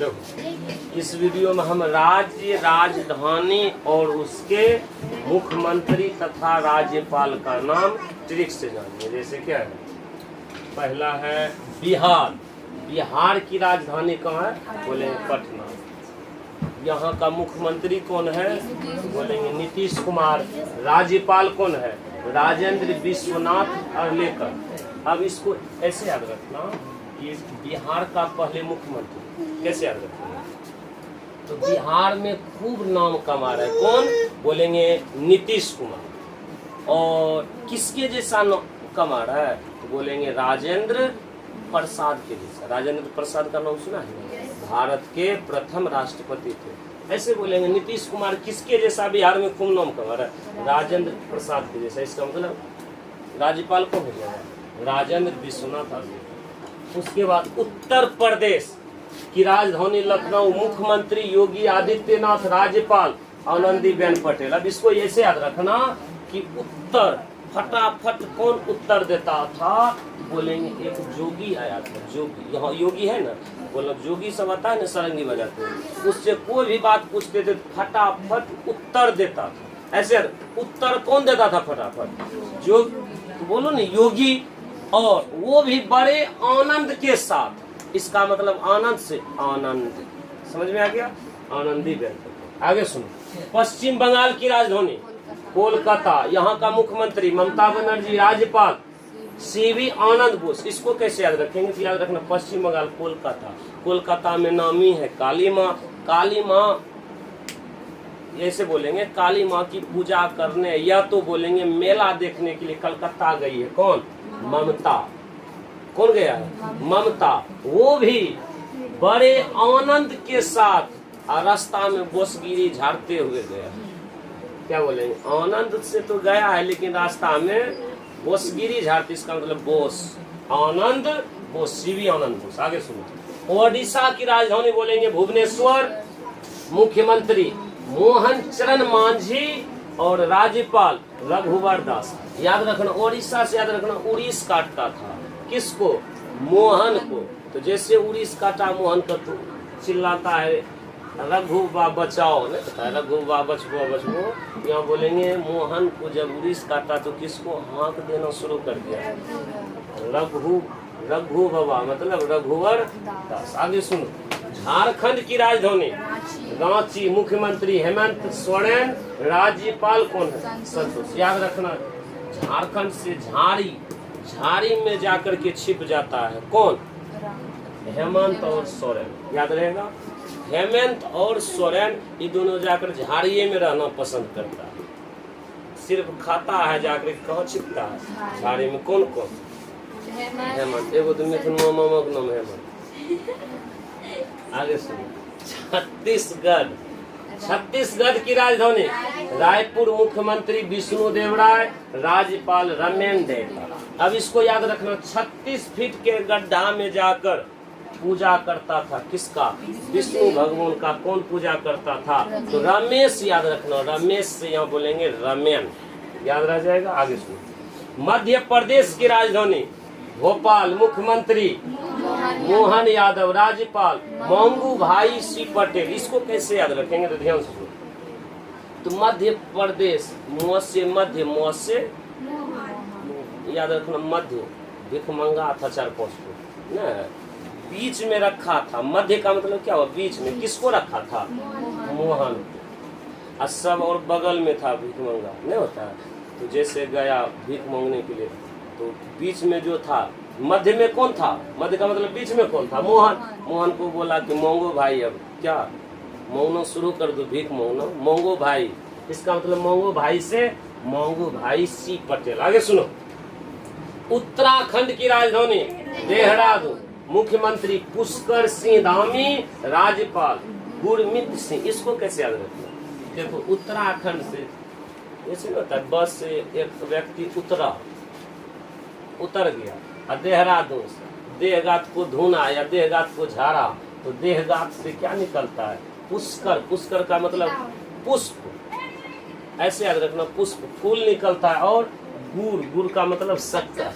देखो इस वीडियो में हम राज्य, राजधानी और उसके मुख्यमंत्री तथा राज्यपाल का नाम ट्रिक से जानेंगे। जैसे क्या है, पहला है बिहार। बिहार की राजधानी कहाँ है? बोलेंगे पटना। यहाँ का मुख्यमंत्री कौन है? बोलेंगे नीतीश कुमार। राज्यपाल कौन है? राजेंद्र विश्वनाथ अर्लेकर। अब इसको ऐसे याद रखना कि बिहार का पहले मुख्यमंत्री कैसे याद रखेंगे? तो बिहार में खूब नाम कमा रहा है कौन? बोलेंगे नीतीश कुमार। और किसके जैसा कमा रहा है? तो बोलेंगे राजेंद्र प्रसाद के जैसा। राजेंद्र प्रसाद का नाम सुना है? भारत के प्रथम राष्ट्रपति थे। ऐसे बोलेंगे नीतीश कुमार किसके जैसा बिहार में खूब नाम कमा रहा है? राजेंद्र प्रसाद के जैसा। इसका मतलब राज्यपाल कौन हो जाएगा? राजेंद्र विश्वनाथ अर्लेकर। उसके बाद उत्तर प्रदेश की राजधानी लखनऊ, मुख्यमंत्री योगी आदित्यनाथ, राज्यपाल आनंदीबेन पटेल। अब इसको ऐसे याद रखना कि उत्तर फटाफट कौन उत्तर देता था? बोलेंगे एक जोगी आया था। जोगी, यहाँ योगी है ना, बोलो जोगी सब आता है ना, सारंगी बजाते हैं। उससे कोई भी बात पूछते थे फटाफट उत्तर देता था। ऐसे उत्तर कौन देता था फटाफट? जो बोलो ना योगी, और वो भी बड़े आनंद के साथ। इसका मतलब आनंद से आनंद। समझ में आ गया? आनंदीबेन। आगे सुनो, पश्चिम बंगाल की राजधानी कोलकाता। यहाँ का मुख्यमंत्री ममता बनर्जी, राज्यपाल सीवी आनंद बोस। इसको कैसे याद रखेंगे? तो याद रखना पश्चिम बंगाल कोलकाता। कोलकाता में नामी है काली माँ। काली माँ ऐसे बोलेंगे काली माँ की पूजा करने, या तो बोलेंगे मेला देखने के लिए कलकत्ता गई है। कौन? ममता। कौन गया है? ममता। वो भी बड़े आनंद के साथ रास्ता में बोसगिरी झाड़ते हुए गया। क्या बोलेंगे? आनंद से तो गया है लेकिन रास्ता में बोसगिरी झाड़ते। इसका मतलब बोस, आनंद बोस, सीवी आनंद बोस। आगे सुनो, ओडिशा की राजधानी बोलेंगे भुवनेश्वर। मुख्यमंत्री मोहन चरण मांझी और राज्यपाल रघुवर दास। याद रखना ओडिशा से याद रखना उड़ीस काटता था। किसको? मोहन को। तो जैसे उड़ीस काटा मोहन का, तो चिल्लाता है रघु बा बचाओ, नहीं पता है रघु बा बचबो बचबो। यहाँ बोलेंगे मोहन को जब उड़ीस काटा तो किसको हाँक देना शुरू कर दिया? रघु बाबा, मतलब रघुवर दास। आगे सुनो, झारखंड की राजधानी रांची, मुख्यमंत्री हेमंत सोरेन, राज्यपाल कौन है? संतोष। याद रखना झारखंड से झाड़ी में जाकर के छिप जाता है। कौन? हेमंत और सोरेन। याद रहेगा, हेमंत और सोरेन ये दोनों जाकर झाड़िए में रहना पसंद करता है। सिर्फ खाता है जाकर, कहाँ छिपता है? झाड़ी में। कौन कौन? हेमंत। एगो तो मिथुन मामा का नाम हेमंत। आगे सुनो, छत्तीसगढ़ की राजधानी रायपुर, मुख्यमंत्री विष्णुदेव राय, राज्यपाल रमेन देवता। अब इसको याद रखना 36 फीट के गड्ढा में जाकर पूजा करता था। किसका? विष्णु भगवान का। कौन पूजा करता था? तो रमेश। याद रखना रमेश से यहाँ बोलेंगे रमेन। याद रह जाएगा। आगे सुनो, मध्य प्रदेश की राजधानी भोपाल, मुख्यमंत्री मोहन यादव, राज्यपाल मंगू भाई सी पटेल। इसको कैसे याद रखेंगे? तो ध्यान से सुनो, तो मध्य प्रदेश, मुँह से याद रखना मध्य, भिखमंगा था 4-5 फुट ना, बीच में रखा था। मध्य का मतलब क्या हुआ? बीच में। किसको रखा था? मोहन। और सब और बगल में था भिखमंगा, नहीं होता? तो जैसे गया भीख मांगने के लिए, तो बीच में जो था, मध्य में कौन था? मध्य का मतलब बीच में कौन था? मोहन। मोहन को बोला कि मांगो भाई, अब क्या मांगना शुरू कर दो, भीख मांगना, मांगो भाई। इसका मतलब मांगो भाई से मांगो भाई सी पटेल। आगे सुनो, उत्तराखंड की राजधानी देहरादून, मुख्यमंत्री पुष्कर सिंह धामी, राज्यपाल गुरमीत सिंह। इसको कैसे याद रखना? देखो उत्तराखंड से ऐसे नहीं होता, बस से एक व्यक्ति उतर गया, और देहरादून से देहगात को धुना या देहगात को झाड़ा, तो देहगात से क्या निकलता है? पुष्कर। पुष्कर का मतलब पुष्प। ऐसे याद रखना, पुष्प फूल निकलता है। और गुड़ का मतलब शक्कर।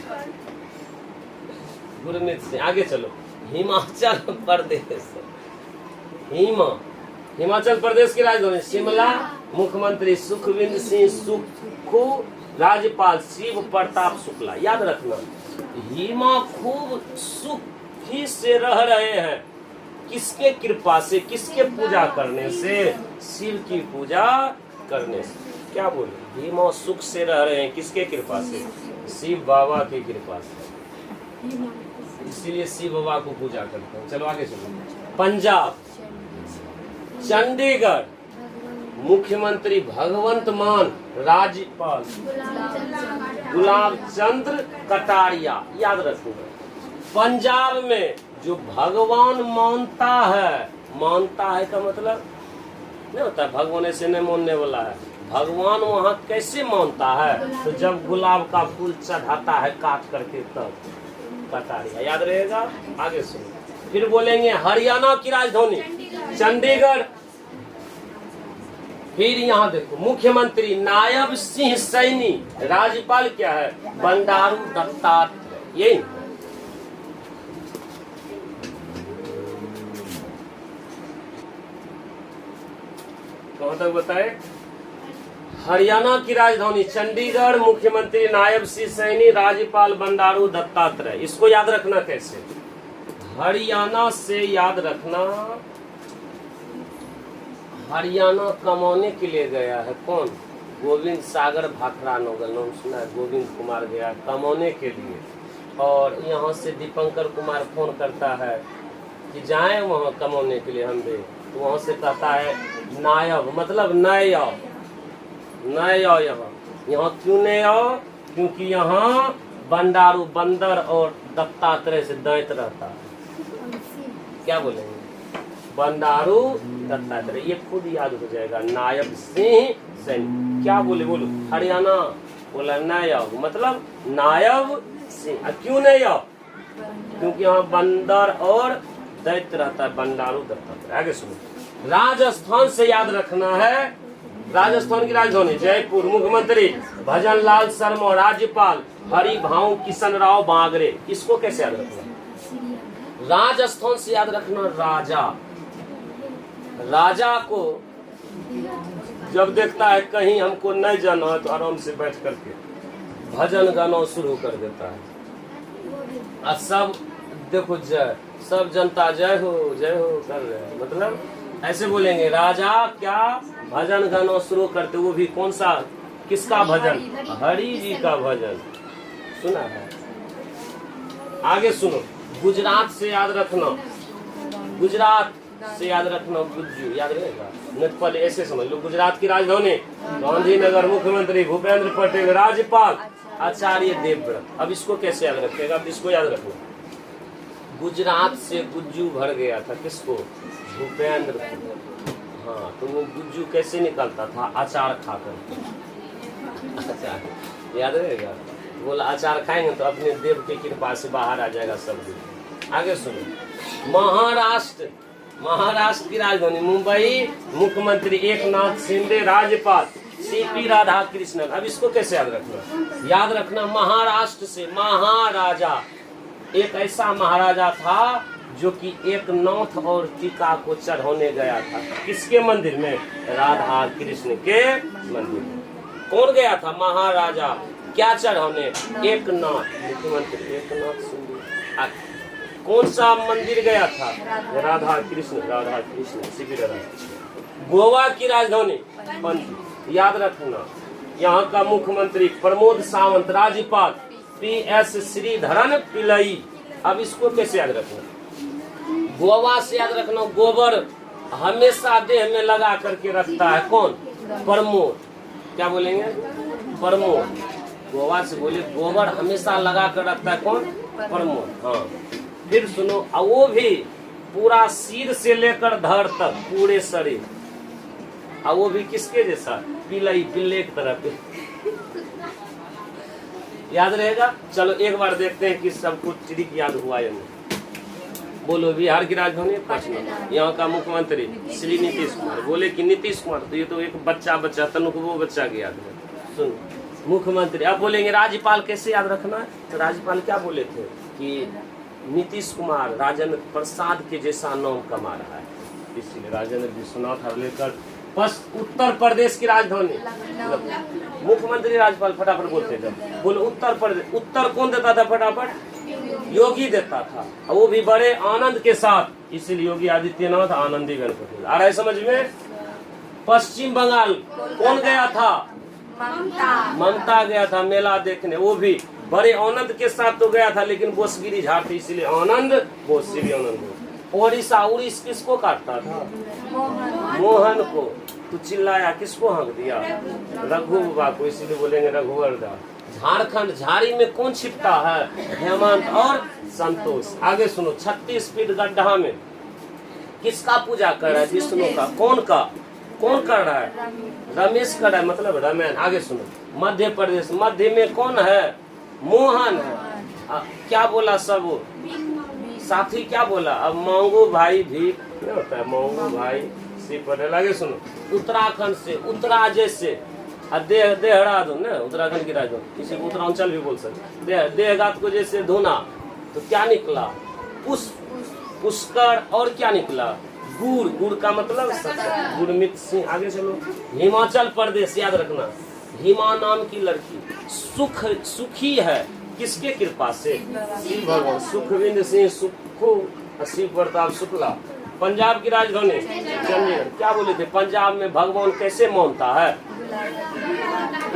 गुरमीत सिंह। आगे चलो, हिमाचल प्रदेश हिमा, हिमाचल प्रदेश की राजधानी शिमला, मुख्यमंत्री सुखविंदर सिंह सुक्खू, राज्यपाल शिव प्रताप शुक्ला। याद रखना, हिमा खूब सुखी से रह रहे हैं, किसके कृपा से, किसके पूजा करने से, शिव की पूजा करने से। क्या बोले, हिमा सुख से रह रहे हैं, किसके कृपा से, शिव बाबा की कृपा से, इसीलिए शिव बाबा को पूजा करते हैं। चलो आगे चलो। पंजाब, चंडीगढ़, मुख्यमंत्री भगवंत मान, राज्यपाल गुलाब चंद्र कटारिया। याद रखूंगा, पंजाब में जो भगवान मानता है का मतलब नहीं होता है भगवान ऐसे नहीं मानने वाला है, भगवान वहाँ कैसे मानता है, तो जब गुलाब का फूल चढ़ाता है काट करके तब कटारिया। याद रहेगा। आगे सुनो, फिर बोलेंगे हरियाणा की राजधानी चंडीगढ़। फिर यहाँ देखो, मुख्यमंत्री नायब सिंह सैनी, राज्यपाल क्या है, बंडारू दत्तात्रेय। यही कहाँ तक बताए, हरियाणा की राजधानी चंडीगढ़, मुख्यमंत्री नायब सिंह सैनी, राज्यपाल बंडारू दत्तात्रेय। इसको याद रखना कैसे, हरियाणा से याद रखना, हरियाणा कमाने के लिए गया है कौन, गोविंद सागर भाखड़ा नोगल, नाम सुना है, गोविंद कुमार गया कमाने के लिए, और यहाँ से दीपंकर कुमार फोन करता है कि जाएं वहाँ कमाने के लिए हम भी, तो वहाँ से कहता है नायब मतलब नए आओ, नए आओ यहाँ क्यों नहीं आओ, क्योंकि यहाँ बंडारू बंदर और दत्तात्रेय से दैत रहता है। क्या बोलेंगे, बंडारू दत्तात्रेय, ये खुद याद हो जाएगा। नायब सिंह सैनी, क्या बोले बोलो, हरियाणा बोला नायब मतलब नायब सिंह। क्यों नहीं आओ, क्योंकि यहाँ बंदर और दैत्य रहता है, बंडारू दत्तात्रेय। आगे सुनो, राजस्थान से याद रखना है, राजस्थान की राजधानी जयपुर, मुख्यमंत्री भजन लाल शर्मा, राज्यपाल हरिभाऊ किशन राव बागरे। इसको कैसे याद रखना, राजस्थान से याद रखना राजा, राजा को जब देखता है कहीं हमको नहीं जाना है तो आराम से बैठ करके भजन गाना शुरू कर देता है, और सब देखो जय, सब जनता जय हो कर रहे हैं, मतलब ऐसे बोलेंगे राजा क्या भजन गाना शुरू करते, वो भी कौन सा, किसका भजन, हरि जी का भजन। सुना है। आगे सुनो, गुजरात से याद रखना, गुजरात से याद रखना गुज्जू, याद रहेगा। नहीं पहले ऐसे समझ लो, गुजरात की राजधानी गांधीनगर, मुख्यमंत्री भूपेंद्र पटेल, राज्यपाल आचार्य देवव्रत। अब इसको कैसे याद रखेगा, अब इसको याद रखना, गुजरात से गुज्जू भर गया था, किसको, भूपेंद्र। हाँ, तो वो गुज्जू कैसे निकलता था, अचार खाकर। अचार याद रहेगा, बोला अचार खाएंगे तो अपने देव की कृपा से बाहर आ जाएगा सब कुछ। आगे सुनो, महाराष्ट्र, महाराष्ट्र की राजधानी मुंबई, मुख्यमंत्री एकनाथ शिंदे, राज्यपाल सीपी राधा कृष्णन। अब इसको कैसे याद रखना, याद रखना महाराष्ट्र से महाराजा, एक ऐसा महाराजा था जो कि एक नाथ और टीका को चढ़ाने गया था, किसके मंदिर में, राधा कृष्ण के मंदिर में। कौन गया था, महाराजा, क्या चढ़ाने, एक नाथ, मुख्यमंत्री एकनाथ शिंदे। कौन सा मंदिर गया था, राधा कृष्ण श्री राधा। गोवा की राजधानी पणजी, याद रखना, यहाँ का मुख्यमंत्री प्रमोद सावंत, राज्यपाल PS श्रीधरन पिल्लई। अब इसको कैसे याद रखना, गोवा से याद रखना, गोबर हमेशा देह में लगा करके रखता है कौन, प्रमोद। क्या बोलेंगे, प्रमोद। गोवा से बोले गोबर हमेशा लगा कर रखता है कौन, प्रमोद। हाँ, फिर सुनो, वो भी पूरा सिर से लेकर धड़ तक पूरे शरीर, और वो भी किसके जैसा, पिल्लई, पिल्ले की तरह पे। याद रहेगा। चलो एक बार देखते हैं कि सब कुछ ट्रिक याद हुआ या नहीं। बोलो, बिहार की राजधानी पटना, यहाँ का मुख्यमंत्री श्री नीतीश कुमार। बोले कि नीतीश कुमार, तो ये तो एक बच्चा तनु को वो बच्चा की याद है। सुन, मुख्यमंत्री। अब बोलेंगे राज्यपाल कैसे याद रखना है, तो राज्यपाल क्या बोले थे कि नीतीश कुमार राजेंद्र प्रसाद के जैसा नाम कमा रहा है। इसीलिए राजेंद्र विश्वनाथ हर्लेकर। बस उत्तर प्रदेश की राजधानी, मुख्यमंत्री राज्यपाल फटाफट बोलते थे, बोले उत्तर प्रदेश। उत्तर कौन देता था फटाफट? योगी देता था, वो भी बड़े आनंद के साथ। इसीलिए योगी आदित्यनाथ आनंदी गणपति। आ रहा है समझ में? पश्चिम बंगाल कौन गया था? ममता गया था मेला देखने, वो भी बड़े आनंद के साथ तो गया था, लेकिन बोसगिरी झाड़ थी, इसलिए आनंद बोस, आनंद। ओडिशा, उड़ीस किसको काटता था? मोहन को। तू चिल्लाया, किसको हक दिया? रघु बाबा को, इसीलिए बोलेंगे रघुवर दास। झारखंड, झाड़ी में कौन छिपता है? हेमंत और संतोष। आगे सुनो, 36 फीट गड्ढा में किसका पूजा कर रहा है? विष्णु का। कौन का? कौन कर रहा है? रमेश कर रहा है, मतलब रमेन। आगे सुनो, मध्य प्रदेश, मध्य में कौन है? मोहन है। क्या बोला सब साथी, क्या बोला? अब मांगो भाई भी क्या होता है? मांगो भाई सी पटेल। आगे सुनो, उत्तराखंड से, उत्तराजे से, देहरादून ना, उत्तराखंड की राजधानी, किसी को उत्तरांचल भी बोल सकते। देहगात को जैसे धोना, तो क्या निकला? पुष्कर। और क्या निकला? गुड़। गुड़ का मतलब गुरमीत सिंह। आगे चलो, हिमाचल प्रदेश, याद रखना, हिमा नाम की लड़की सुखी है, किसके कृपा से? शिव भगवान। सुखविंद सिंह सुखो, शिव प्रताप शुक्ला। पंजाब की राजधानी चंडीगढ़। क्या बोले थे? पंजाब में भगवान कैसे मानता है?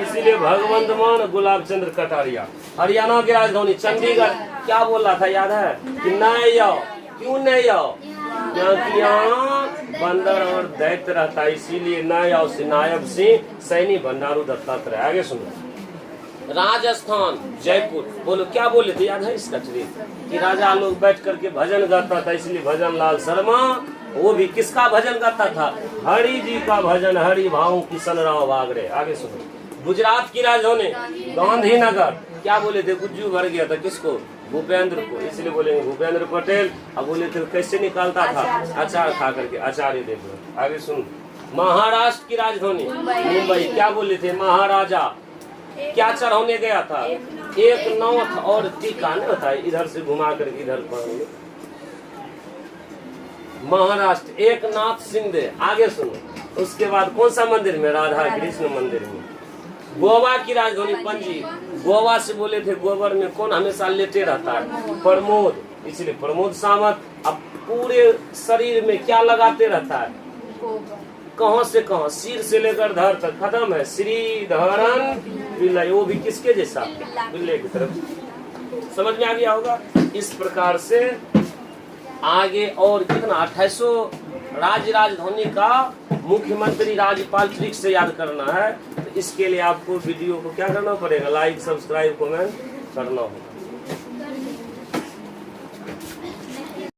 इसीलिए भगवंत मान गुलाब चंद्र कटारिया। हरियाणा की राजधानी चंडीगढ़। क्या बोल रहा था, याद है? कि नहीं आओ। क्यों नहीं आओ? क्योंकि यहाँ बंदर और दैत्य रहता है, इसीलिए नए आओ। नायब सिंह सैनी, भंडारू दत्तात्रेय। आगे सुनो, राजस्थान, जयपुर। बोलो, क्या बोले थे? याद है इसका चरित्र? कि राजा लोग बैठ करके भजन गाता था, इसलिए भजन लाल शर्मा। वो भी किसका भजन गाता था? हरि जी का भजन, हरि भाऊ किशन राव बागड़े। आगे सुनो, गुजरात की राजधानी गांधीनगर। क्या बोले थे? गुज्जू भर गया था, किसको? भूपेंद्र को, इसलिए बोलेंगे भूपेंद्र पटेल। अब बोले थे कैसे निकालता था? अचार खा करके, आचार्य देव। आगे सुन, महाराष्ट्र की राजधानी मुंबई। क्या बोले थे? महाराजा क्या चढ़ाने गया था? एक नाथ और टीका नहीं होता है, इधर से घुमा करके इधर पढ़ेंगे। महाराष्ट्र, एक नाथ शिंदे। आगे सुनो, उसके बाद कौन सा मंदिर में? राधा कृष्ण मंदिर में। गोवा की राजधानी पणजी। गोवा से बोले थे गोबर में कौन हमेशा लेटे रहता है? प्रमोद, इसलिए प्रमोद सावंत। अब पूरे शरीर में क्या लगाते रहता है? कहां से कहां? सिर से लेकर धड़ तक खत्म है, श्रीधरन पिल्ला। वो भी किसके जैसा? बिल्ले की तरफ। समझ में आ गया होगा? इस प्रकार से आगे और कितना 2800 राज्य राजधानी का मुख्यमंत्री राज्यपाल ट्रिक से याद करना है। तो इसके लिए आपको वीडियो को क्या करना पड़ेगा? लाइक, सब्सक्राइब, कमेंट करना होगा।